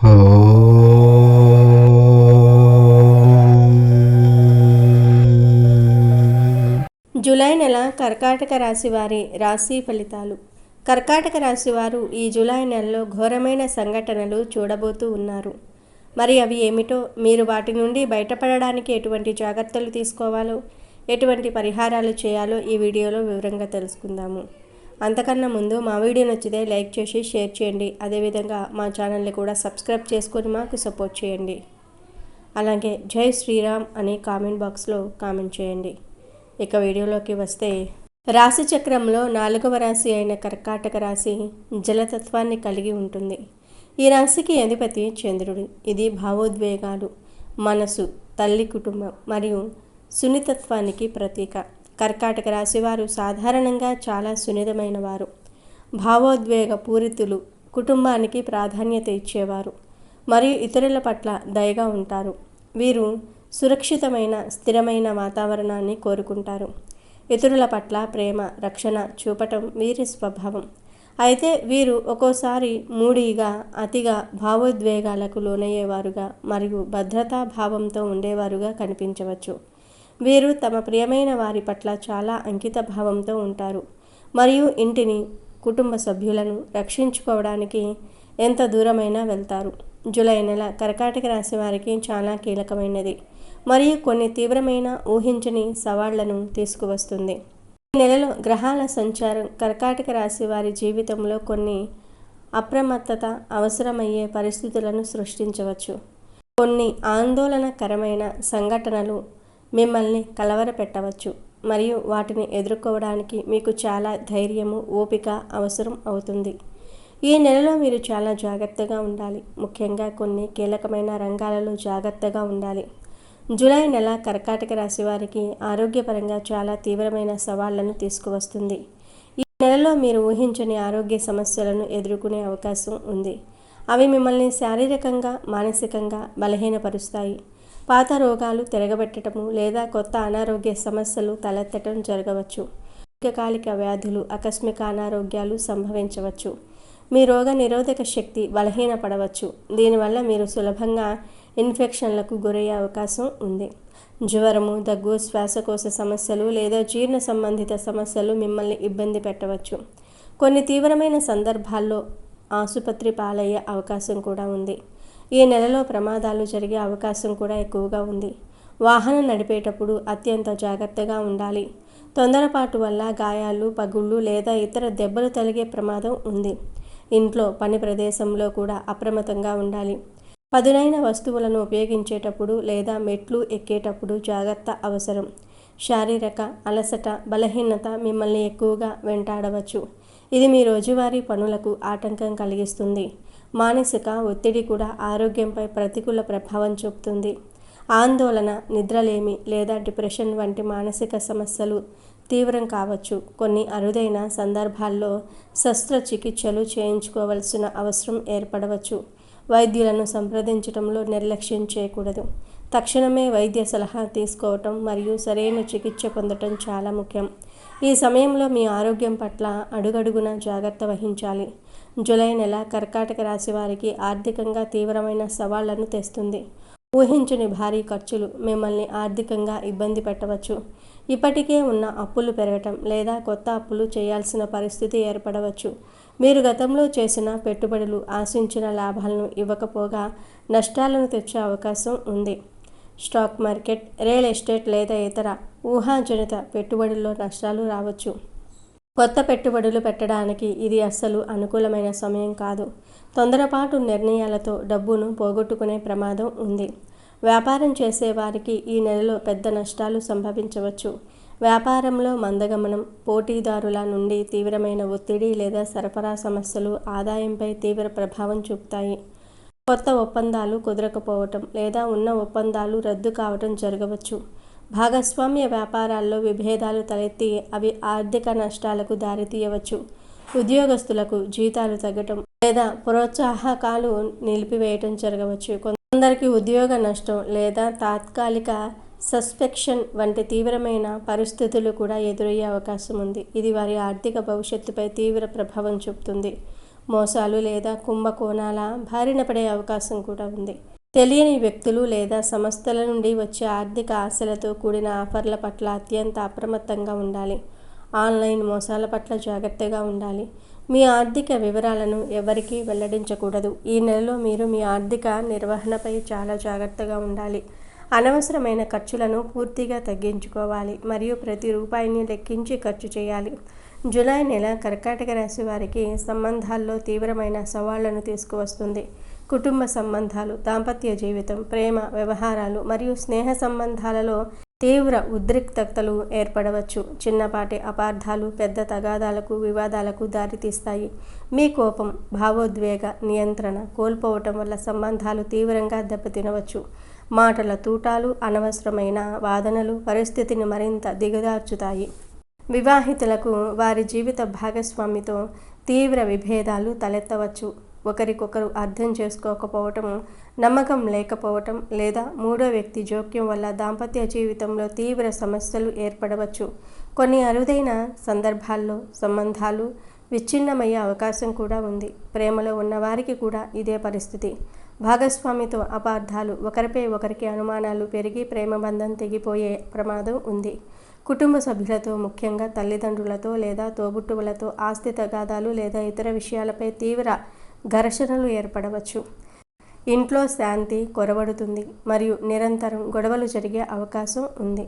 July నెల కర్కాటక రాశి వారి రాశి ఫలితాలు. కర్కాటక రాశి వారు ఈ జూలై నెలలో ఘోరమైన సంఘటనలు చూడబోతూ ఉన్నారు. మరి అవి ఏమిటో, మీరు వాటి నుండి బయటపడడానికి ఎటువంటి జాగ్రత్తలు తీసుకోవాలో, ఎటువంటి పరిహారాలు చేయాలో ఈ వీడియోలో వివరంగా తెలుసుకుందాము. అంతకన్నా ముందు మా వీడియో నచ్చితే లైక్ చేసి షేర్ చేయండి. అదేవిధంగా మా ఛానల్ని కూడా సబ్స్క్రైబ్ చేసుకొని మాకు సపోర్ట్ చేయండి. అలాగే జై శ్రీరామ్ అని కామెంట్ బాక్స్లో కామెంట్ చేయండి. ఇక వీడియోలోకి వస్తే, రాశి చక్రంలో 4వ రాశి అయిన కర్కాటక రాశి జలతత్వాన్ని కలిగి ఉంటుంది. ఈ రాశికి అధిపతి చంద్రుడు. ఇది భావోద్వేగాలు, మనసు, తల్లి, కుటుంబం మరియు సున్నితత్వానికి ప్రతీక. కర్కాటక రాశి వారు సాధారణంగా చాలా సున్నితమైన వారు, భావోద్వేగ పూరితులు, కుటుంబానికి ప్రాధాన్యత ఇచ్చేవారు మరియు ఇతరుల పట్ల దయగా ఉంటారు. వీరు సురక్షితమైన, స్థిరమైన వాతావరణాన్ని కోరుకుంటారు. ఇతరుల పట్ల ప్రేమ, రక్షణ చూపటం వీరి స్వభావం. అయితే వీరు ఒక్కోసారి మూడీగా, అతిగా భావోద్వేగాలకు లోనయ్యేవారుగా మరియు భద్రతా భావంతో ఉండేవారుగా కనిపించవచ్చు. వీరు తమ ప్రియమైన వారి పట్ల చాలా అంకిత భావంతో ఉంటారు మరియు ఇంటిని, కుటుంబ సభ్యులను రక్షించుకోవడానికి ఎంత దూరమైనా వెళ్తారు. జూలై నెల కర్కాటక రాశి వారికి చాలా కీలకమైనది మరియు కొన్ని తీవ్రమైన, ఊహించని సవాళ్లను తీసుకువస్తుంది. ఈ నెలలో గ్రహాల సంచారం కర్కాటక రాశి వారి జీవితంలో కొన్ని అప్రమత్తత అవసరమయ్యే పరిస్థితులను సృష్టించవచ్చు. కొన్ని ఆందోళనకరమైన సంఘటనలు మిమ్మల్ని కలవరపెట్టవచ్చు మరియు వాటిని ఎదుర్కోవడానికి మీకు చాలా ధైర్యము, ఓపిక అవసరం అవుతుంది. ఈ నెలలో మీరు చాలా జాగ్రత్తగా ఉండాలి. ముఖ్యంగా కొన్ని కీలకమైన రంగాలలో జాగ్రత్తగా ఉండాలి. జూలై నెల కర్కాటక రాశి వారికి ఆరోగ్యపరంగా చాలా తీవ్రమైన సవాళ్లను తీసుకువస్తుంది. ఈ నెలలో మీరు ఊహించని ఆరోగ్య సమస్యలను ఎదుర్కొనే అవకాశం ఉంది. అవి మిమ్మల్ని శారీరకంగా, మానసికంగా బలహీనపరుస్తాయి. పాత రోగాలు తిరగబెట్టడము లేదా కొత్త అనారోగ్య సమస్యలు తలెత్తడం జరగవచ్చు. దీర్ఘకాలిక వ్యాధులు, ఆకస్మిక అనారోగ్యాలు సంభవించవచ్చు. మీ రోగ నిరోధక శక్తి బలహీనపడవచ్చు. దీనివల్ల మీరు సులభంగా ఇన్ఫెక్షన్లకు గురయ్యే అవకాశం ఉంది. జ్వరము, దగ్గు, శ్వాసకోశ సమస్యలు లేదా జీర్ణ సంబంధిత సమస్యలు మిమ్మల్ని ఇబ్బంది పెట్టవచ్చు. కొన్ని తీవ్రమైన సందర్భాల్లో ఆసుపత్రి పాలయ్యే అవకాశం కూడా ఉంది. ఈ నెలలో ప్రమాదాలు జరిగే అవకాశం కూడా ఎక్కువగా ఉంది. వాహనం నడిపేటప్పుడు అత్యంత జాగ్రత్తగా ఉండాలి. తొందరపాటు వల్ల గాయాలు, పగుళ్ళు లేదా ఇతర దెబ్బలు తగిలే ప్రమాదం ఉంది. ఇంట్లో, పని ప్రదేశంలో కూడా అప్రమత్తంగా ఉండాలి. పదునైన వస్తువులను ఉపయోగించేటప్పుడు లేదా మెట్లు ఎక్కేటప్పుడు జాగ్రత్త అవసరం. శారీరక అలసట, బలహీనత మిమ్మల్ని ఎక్కువగా వెంటాడవచ్చు. ఇది మీ రోజువారీ పనులకు ఆటంకం కలిగిస్తుంది. మానసిక ఒత్తిడి కూడా ఆరోగ్యంపై ప్రతికూల ప్రభావం చూపుతుంది. ఆందోళన, నిద్రలేమి లేదా డిప్రెషన్ వంటి మానసిక సమస్యలు తీవ్రం కావచ్చు. కొన్ని అరుదైన సందర్భాల్లో శస్త్రచికిత్సలు చేయించుకోవాల్సిన అవసరం ఏర్పడవచ్చు. వైద్యులను సంప్రదించడంలో నిర్లక్ష్యం చేయకూడదు. తక్షణమే వైద్య సలహా తీసుకోవటం మరియు సరైన చికిత్స పొందటం చాలా ముఖ్యం. ఈ సమయంలో మీ ఆరోగ్యం పట్ల అడుగడుగునా జాగ్రత్త వహించాలి. జూలై నెల కర్కాటక రాశి వారికి ఆర్థికంగా తీవ్రమైన సవాళ్లను తెస్తుంది. ఊహించని భారీ ఖర్చులు మిమ్మల్ని ఆర్థికంగా ఇబ్బంది పెట్టవచ్చు. ఇప్పటికే ఉన్న అప్పులు పెరగటం లేదా కొత్త అప్పులు చేయాల్సిన పరిస్థితి ఏర్పడవచ్చు. మీరు గతంలో చేసిన పెట్టుబడులు ఆశించిన లాభాలను ఇవ్వకపోగా నష్టాలను తెచ్చే అవకాశం ఉంది. స్టాక్ మార్కెట్, రియల్ ఎస్టేట్ లేదా ఇతర ఊహాజనిత పెట్టుబడుల్లో నష్టాలు రావచ్చు. కొత్త పెట్టుబడులు పెట్టడానికి ఇది అస్సలు అనుకూలమైన సమయం కాదు. తొందరపాటు నిర్ణయాలతో డబ్బును పోగొట్టుకునే ప్రమాదం ఉంది. వ్యాపారం చేసేవారికి ఈ నెలలో పెద్ద నష్టాలు సంభవించవచ్చు. వ్యాపారంలో మందగమనం, పోటీదారుల నుండి తీవ్రమైన ఒత్తిడి లేదా సరఫరా సమస్యలు ఆదాయంపై తీవ్ర ప్రభావం చూపుతాయి. కొత్త ఒప్పందాలు కుదరకపోవటం లేదా ఉన్న ఒప్పందాలు రద్దు కావటం జరగవచ్చు. భాగస్వామ్య వ్యాపారాల్లో విభేదాలు తలెత్తి అవి ఆర్థిక నష్టాలకు దారితీయవచ్చు. ఉద్యోగస్తులకు జీతాలు తగ్గటం లేదా ప్రోత్సాహకాలు నిలిపివేయటం జరగవచ్చు. కొందరికి ఉద్యోగ నష్టం లేదా తాత్కాలిక సస్పెన్షన్ వంటి తీవ్రమైన పరిస్థితులు కూడా ఎదురయ్యే అవకాశం ఉంది. ఇది వారి ఆర్థిక భవిష్యత్తుపై తీవ్ర ప్రభావం చూపుతుంది. మోసాలు లేదా కుంభకోణాల బారిన పడే అవకాశం కూడా ఉంది. తెలియని వ్యక్తులు లేదా సంస్థల నుండి వచ్చే ఆర్థిక ఆశలతో కూడిన ఆఫర్ల పట్ల అత్యంత అప్రమత్తంగా ఉండాలి. ఆన్లైన్ మోసాల పట్ల జాగ్రత్తగా ఉండాలి. మీ ఆర్థిక వివరాలను ఎవరికీ వెల్లడించకూడదు. ఈ నెలలో మీరు మీ ఆర్థిక నిర్వహణపై చాలా జాగ్రత్తగా ఉండాలి. అనవసరమైన ఖర్చులను పూర్తిగా తగ్గించుకోవాలి మరియు ప్రతి రూపాయిని లెక్కించి ఖర్చు చేయాలి. జూలై నెల కర్కాటక రాశి వారికి సంబంధాల్లో తీవ్రమైన సవాళ్లను తీసుకువస్తుంది. కుటుంబ సంబంధాలు, దాంపత్య జీవితం, ప్రేమ వ్యవహారాలు మరియు స్నేహ సంబంధాలలో తీవ్ర ఉద్రిక్తతలు ఏర్పడవచ్చు. చిన్నపాటి అపార్థాలు పెద్ద తగాదాలకు, వివాదాలకు దారితీస్తాయి. మీ కోపం, భావోద్వేగ నియంత్రణ కోల్పోవటం వల్ల సంబంధాలు తీవ్రంగా దెబ్బతినవచ్చు. మాటల తూటాలు, అనవసరమైన వాదనలు పరిస్థితిని మరింత దిగజార్చుతాయి. వివాహితులకు వారి జీవిత భాగస్వామితో తీవ్ర విభేదాలు తలెత్తవచ్చు. ఒకరికొకరు అర్థం చేసుకోకపోవటం, నమ్మకం లేకపోవటం లేదా మూడో వ్యక్తి జోక్యం వల్ల దాంపత్య జీవితంలో తీవ్ర సమస్యలు ఏర్పడవచ్చు. కొన్ని అరుదైన సందర్భాల్లో సంబంధాలు విచ్ఛిన్నమయ్యే అవకాశం కూడా ఉంది. ప్రేమలో ఉన్నవారికి కూడా ఇదే పరిస్థితి. భాగస్వామితో అపార్థాలు, ఒకరిపై ఒకరికి అనుమానాలు పెరిగి ప్రేమ బంధం తెగిపోయే ప్రమాదం ఉంది. కుటుంబ సభ్యులతో, ముఖ్యంగా తల్లిదండ్రులతో లేదా తోబుట్టువులతో ఆస్తి తగాదాలు లేదా ఇతర విషయాలపై తీవ్ర ఘర్షణలు ఏర్పడవచ్చు. ఇంట్లో శాంతి కొరవడుతుంది మరియు నిరంతరం గొడవలు జరిగే అవకాశం ఉంది.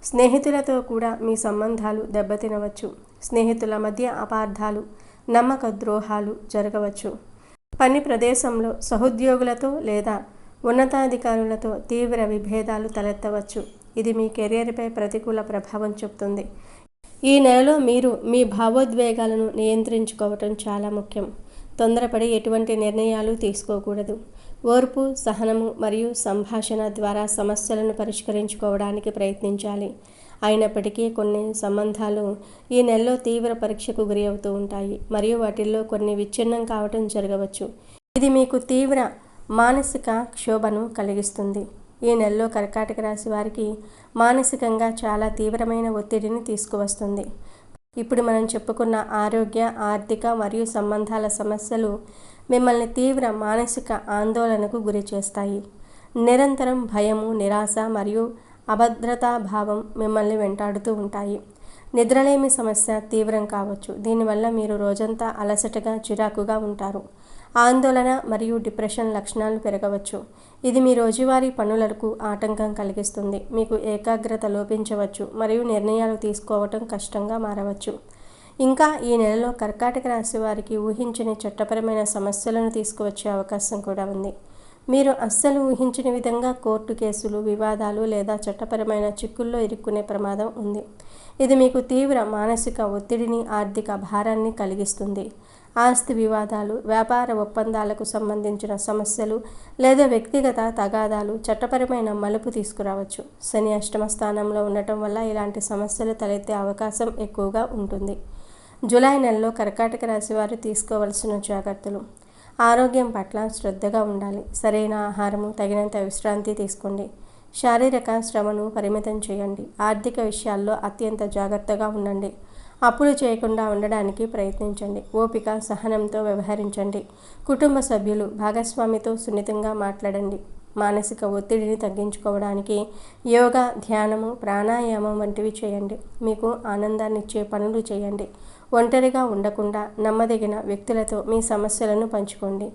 స్నేహితులతో కూడా మీ సంబంధాలు దెబ్బతినవచ్చు. స్నేహితుల మధ్య అపార్థాలు, నమ్మక ద్రోహాలు జరగవచ్చు. పని ప్రదేశంలో సహోద్యోగులతో లేదా ఉన్నతాధికారులతో తీవ్ర విభేదాలు తలెత్తవచ్చు. ఇది మీ కెరీర్పై ప్రతికూల ప్రభావం చూపుతుంది. ఈ నెలలో మీరు మీ భావోద్వేగాలను నియంత్రించుకోవటం చాలా ముఖ్యం. తొందరపడి ఎటువంటి నిర్ణయాలు తీసుకోకూడదు. ఓర్పు, సహనము మరియు సంభాషణ ద్వారా సమస్యలను పరిష్కరించుకోవడానికి ప్రయత్నించాలి. అయినప్పటికీ కొన్ని సంబంధాలు ఈ నెలలో తీవ్ర పరీక్షకు గురి అవుతూ ఉంటాయి మరియు వాటిల్లో కొన్ని విచ్ఛిన్నం కావటం జరగవచ్చు. ఇది మీకు తీవ్ర మానసిక క్షోభను కలిగిస్తుంది. ఈ నెలలో కర్కాటక రాశి వారికి మానసికంగా చాలా తీవ్రమైన ఒత్తిడిని తీసుకువస్తుంది. ఇప్పుడు మనం చెప్పుకున్న ఆరోగ్య, ఆర్థిక మరియు సంబంధాల సమస్యలు మిమ్మల్ని తీవ్ర మానసిక ఆందోళనకు గురి చేస్తాయి. నిరంతరం భయము, నిరాశ మరియు అభద్రతా భావం మిమ్మల్ని వెంటాడుతూ ఉంటాయి. నిద్రలేమి సమస్య తీవ్రం కావచ్చు. దీనివల్ల మీరు రోజంతా అలసటగా, చిరాకుగా ఉంటారు. ఆందోళన మరియు డిప్రెషన్ లక్షణాలు పెరగవచ్చు. ఇది మీ రోజువారీ పనులకు ఆటంకం కలిగిస్తుంది. మీకు ఏకాగ్రత లోపించవచ్చు మరియు నిర్ణయాలు తీసుకోవటం కష్టంగా మారవచ్చు. ఇంకా ఈ నెలలో కర్కాటక రాశి వారికి ఊహించని చట్టపరమైన సమస్యలను తీసుకువచ్చే అవకాశం కూడా ఉంది. మీరు అస్సలు ఊహించని విధంగా కోర్టు కేసులు, వివాదాలు లేదా చట్టపరమైన చిక్కుల్లో ఇరుక్కునే ప్రమాదం ఉంది. ఇది మీకు తీవ్ర మానసిక ఒత్తిడిని, ఆర్థిక భారాన్ని కలిగిస్తుంది. ఆస్తి వివాదాలు, వ్యాపార ఒప్పందాలకు సంబంధించిన సమస్యలు లేదా వ్యక్తిగత తగాదాలు చట్టపరమైన మలుపు తీసుకురావచ్చు. శని అష్టమ స్థానంలో ఉండటం వల్ల ఇలాంటి సమస్యలు తలెత్తే అవకాశం ఎక్కువగా ఉంటుంది. జూలై నెలలో కర్కాటక రాశి వారు తీసుకోవలసిన జాగ్రత్తలు: ఆరోగ్యం పట్ల శ్రద్ధగా ఉండాలి. సరైన ఆహారము, తగినంత విశ్రాంతి తీసుకోండి. శారీరక శ్రమను పరిమితం చేయండి. ఆర్థిక విషయాల్లో అత్యంత జాగ్రత్తగా ఉండండి. అప్పులు చేయకుండా ఉండడానికి ప్రయత్నించండి. ఓపిక, సహనంతో వ్యవహరించండి. కుటుంబ సభ్యులు, భాగస్వామితో సున్నితంగా మాట్లాడండి. మానసిక ఒత్తిడిని తగ్గించుకోవడానికి యోగా, ధ్యానము, ప్రాణాయామం వంటివి చేయండి. మీకు ఆనందాన్నిచ్చే పనులు చేయండి. ఒంటరిగా ఉండకుండా నమ్మదగిన వ్యక్తులతో మీ సమస్యలను పంచుకోండి.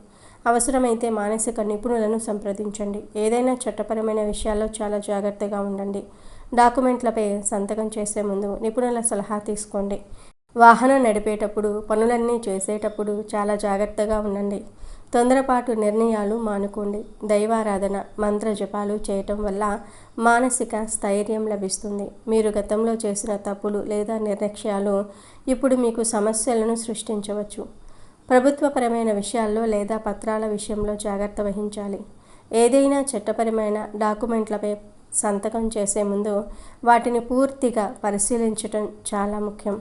అవసరమైతే మానసిక నిపుణులను సంప్రదించండి. ఏదైనా చట్టపరమైన విషయాల్లో చాలా జాగ్రత్తగా ఉండండి. డాక్యుమెంట్లపై సంతకం చేసే ముందు నిపుణుల సలహా తీసుకోండి. వాహనం నడిపేటప్పుడు, పనులన్నీ చేసేటప్పుడు చాలా జాగ్రత్తగా ఉండండి. తొందరపాటు నిర్ణయాలు మానుకోండి. దైవారాధన, మంత్ర జపాలు చేయటం వల్ల మానసిక స్థైర్యం లభిస్తుంది. మీరు గతంలో చేసిన తప్పులు లేదా నిర్లక్ష్యాలు ఇప్పుడు మీకు సమస్యలను సృష్టించవచ్చు. ప్రభుత్వపరమైన విషయాల్లో లేదా పత్రాల విషయంలో జాగ్రత్త వహించాలి. ఏదైనా చట్టపరమైన డాక్యుమెంట్లపై సంతకం చేసే ముందు వాటిని పూర్తిగా పరిశీలించటం చాలా ముఖ్యం.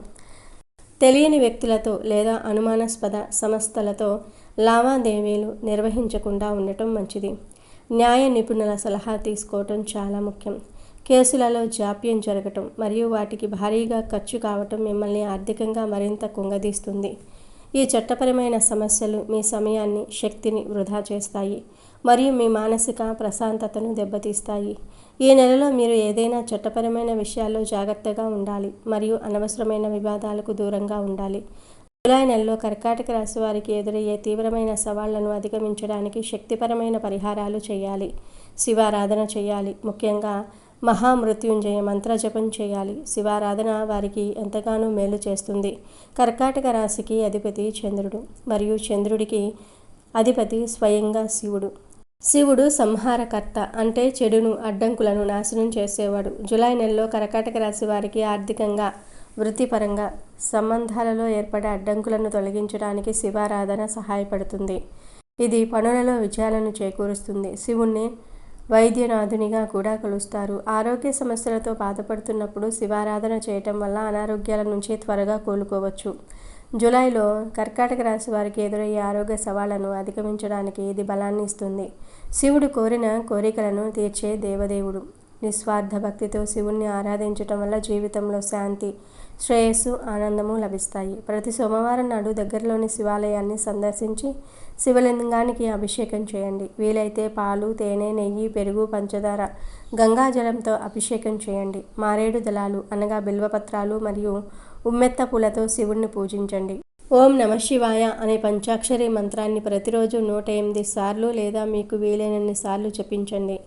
తెలియని వ్యక్తులతో లేదా అనుమానాస్పద సంస్థలతో లావాదేవీలు నిర్వహించకుండా ఉండటం మంచిది. న్యాయ నిపుణుల సలహా తీసుకోవటం చాలా ముఖ్యం. కేసులలో జాప్యం జరగటం మరియు వాటికి భారీగా ఖర్చు కావటం మిమ్మల్ని ఆర్థికంగా మరింత కుంగదీస్తుంది. ఈ చట్టపరమైన సమస్యలు మీ సమయాన్ని, శక్తిని వృధా చేస్తాయి మరియు మీ మానసిక ప్రశాంతతను దెబ్బతీస్తాయి. ఈ నెలలో మీరు ఏదైనా చట్టపరమైన విషయాల్లో జాగ్రత్తగా ఉండాలి మరియు అనవసరమైన వివాదాలకు దూరంగా ఉండాలి. జూలై నెలలో కర్కాటక రాశి వారికి ఎదురయ్యే తీవ్రమైన సవాళ్లను అధిగమించడానికి శక్తిపరమైన పరిహారాలు చేయాలి. శివారాధన చేయాలి. ముఖ్యంగా మహామృత్యుంజయ మంత్రజపం చేయాలి. శివారాధన వారికి ఎంతగానో మేలు చేస్తుంది. కర్కాటక రాశికి అధిపతి చంద్రుడు మరియు చంద్రుడికి అధిపతి స్వయంగా శివుడు. శివుడు సంహారకర్త, అంటే చెడును, అడ్డంకులను నాశనం చేసేవాడు. జూలై నెలలో కర్కాటక రాశి వారికి ఆర్థికంగా, వృత్తిపరంగా, సంబంధాలలో ఏర్పడే అడ్డంకులను తొలగించడానికి శివారాధన సహాయపడుతుంది. ఇది పనులలో విజయాలను చేకూరుస్తుంది. శివుణ్ణి వైద్యనాథునిగా కూడా కొలుస్తారు. ఆరోగ్య సమస్యలతో బాధపడుతున్నప్పుడు శివారాధన చేయటం వల్ల అనారోగ్యాల నుంచి త్వరగా కోలుకోవచ్చు. జూలైలో కర్కాటక రాశి వారికి ఎదురయ్యే ఆరోగ్య సవాళ్లను అధిగమించడానికి ఇది బలాన్ని ఇస్తుంది. శివుడు కోరిన కోరికలను తీర్చే దేవదేవుడు. నిస్వార్థ భక్తితో శివుణ్ణి ఆరాధించటం వల్ల జీవితంలో శాంతి, శ్రేయస్సు, ఆనందము లభిస్తాయి. ప్రతి సోమవారం నాడు దగ్గరలోని శివాలయాన్ని సందర్శించి శివలింగానికి అభిషేకం చేయండి. వీలైతే పాలు, తేనె, నెయ్యి, పెరుగు, పంచదార, గంగాజలంతో అభిషేకం చేయండి. మారేడు దళాలు అనగా బిల్వపత్రాలు మరియు ఉమ్మెత్త పూలతో శివుణ్ణి పూజించండి. ఓం నమఃశివాయ అనే పంచాక్షరి మంత్రాన్ని ప్రతిరోజు 108 సార్లు లేదా మీకు వీలైనన్ని సార్లు జపించండి.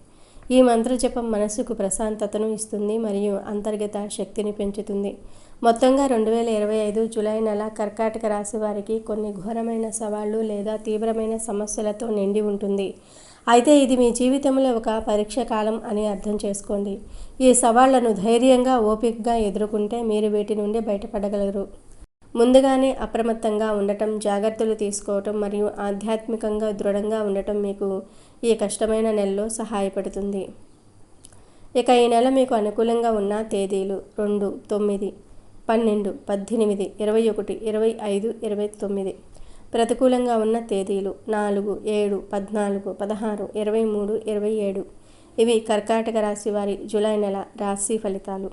ఈ మంత్రజపం మనసుకు ప్రశాంతతను ఇస్తుంది మరియు అంతర్గత శక్తిని పెంచుతుంది. మొత్తంగా 2025 జూలై నెల కర్కాటక రాశి వారికి కొన్ని ఘోరమైన సవాళ్లు లేదా తీవ్రమైన సమస్యలతో నిండి ఉంటుంది. అయితే ఇది మీ జీవితంలో ఒక పరీక్ష కాలం అని అర్థం చేసుకోండి. ఈ సవాళ్లను ధైర్యంగా, ఓపికగా ఎదుర్కొంటే మీరు వీటి నుండి బయటపడగలరు. ముందుగానే అప్రమత్తంగా ఉండటం, జాగ్రత్తలు తీసుకోవటం మరియు ఆధ్యాత్మికంగా దృఢంగా ఉండటం మీకు ఈ కష్టమైన నెలలో సహాయపడుతుంది. ఇక ఈ నెల మీకు అనుకూలంగా ఉన్న తేదీలు 2, 9, 12, 18, 21, 25, 29. ప్రతికూలంగా ఉన్న తేదీలు 4, 7, 14, 16, 23, 27. ఇవి కర్కాటక రాశి వారి జూలై నెల రాశి ఫలితాలు.